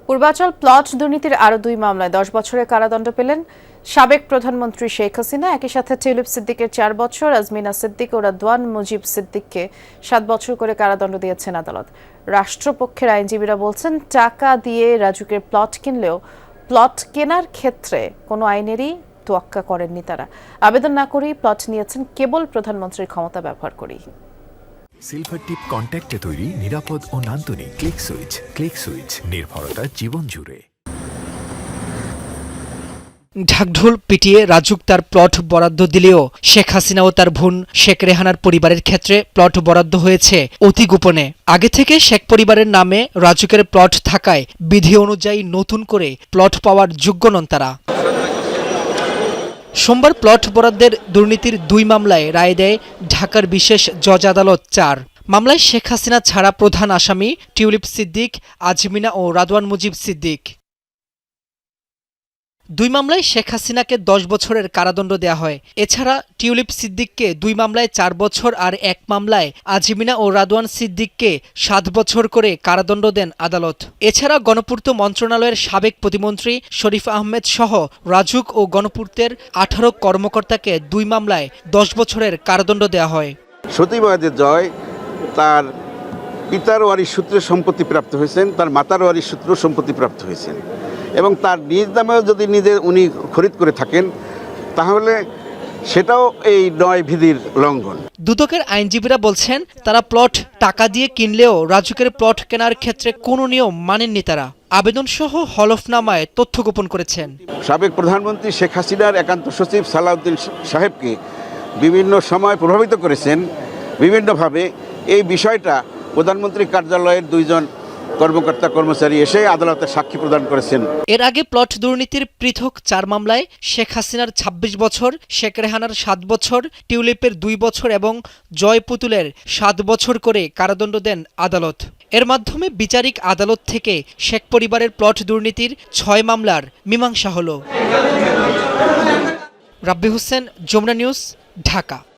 Purbachal plot দুর্নীতির আরও 2 মামলায় 10 বছরের কারাদণ্ড পেলেন সাবেক প্রধানমন্ত্রী শেখ হাসিনা। একই সাথে টিউলিপ সিদ্দিকের 4 বছর, আজমিনা সিদ্দিক ও রাদওয়ান মুজিব সিদ্দিককে 7 বছর করে কারাদণ্ড দিয়েছেন আদালত। রাষ্ট্রপক্ষের আইনজীবীরা বলছেন, টাকা দিয়ে রাজুকের প্লট কিনলেও প্লট কেনার ক্ষেত্রে কোনো আইনেরই তোয়াক্কা করেননি তারা। আবেদন না করেই প্লট নিয়েছেন কেবল প্রধানমন্ত্রীর ক্ষমতা ব্যবহার করেই। সিলভার টিপ কন্ট্যাক্টে তৈরি নিরাপদ ও নান্দনিক ক্লিক সুইচ নির্ভরতা জীবন জুড়ে। ঢাকঢোল পিটিয়ে রাজুক তার প্লট বরাদ্দ দিলেও শেখ হাসিনা ও তার বোন শেখ রেহানার পরিবারের ক্ষেত্রে প্লট বরাদ্দ হয়েছে অতি গোপনে। আগে থেকে শেখ পরিবারের নামে রাজুকের প্লট থাকায় বিধি অনুযায়ী নতুন করে প্লট পাওয়ার যোগ্য নন তারা। সোমবার প্লট বরাদ্দের দুর্নীতির 2 মামলায় রায় দেয় ঢাকার বিশেষ জজ আদালত 4। মামলায় শেখ হাসিনা ছাড়া প্রধান আসামি টিউলিপ সিদ্দিক, আজমিনা ও রাদওয়ান মুজিব সিদ্দিক। 2 মামলায় শেখ হাসিনাকে 10 বছরের কারাদণ্ড দেয়া হয়। এছাড়া টিউলিপ সিদ্দিককে 2 মামলায় 4 বছর আর 1 মামলায় আজমিনা ও রাদওয়ান সিদ্দিককে 7 বছর করে কারাদণ্ড দেন আদালত। এছাড়া গণপূর্ত মন্ত্রণালয়ের সাবেক প্রতিমন্ত্রী শরীফ আহমেদ সহ রাজুক ও গণপূর্তের 18 কর্মকর্তাকে 2 মামলায় 10 বছরের কারাদণ্ড দেয়া হয়। সতীবাদের জয় তার পিতার ওয়ারিশ সূত্রে সম্পত্তি প্রাপ্ত হয়েছেন, তার মাতার ওয়ারিশ সূত্রে সম্পত্তি প্রাপ্ত হয়েছেন এবং তার নিজ নামেও যদি উনি খরিদ করে থাকেন তাহলে সেটাও এই 9 বিধির লঙ্ঘন। দুদকের আইনজীবীরা বলছেন, তারা প্লট টাকা দিয়ে কিনলেও রাজুকের প্লট কেনার ক্ষেত্রে কোনো নিয়ম মানেননি তারা। আবেদন সহ হলফনামায় তথ্য গোপন করেছেন। সাবেক প্রধানমন্ত্রী শেখ হাসিনার একান্ত সচিব সালাউদ্দিন সাহেবকে বিভিন্ন সময় প্রভাবিত করেছেন বিভিন্নভাবে। এই বিষয়টা প্রধানমন্ত্রী কার্যালয়ের 2 জন কর্মকর্তা কর্মচারী এসে আদালতে সাক্ষী প্রদান করেছেন। এর আগে প্লট দুর্নীতির পৃথক 4 মামলায় শেখ হাসিনার 26 বছর, শেখ রেহানার 7 বছর, টিউলিপের 2 বছর এবং জয় পুতুলের 7 বছর করে কারাদণ্ড দেন আদালত। এর মাধ্যমে বিচারিক আদালত থেকে শেখ পরিবারের প্লট দুর্নীতির 6 মামলার মীমাংসা হল। রাব্বি হোসেন, যমুনা নিউজ, ঢাকা।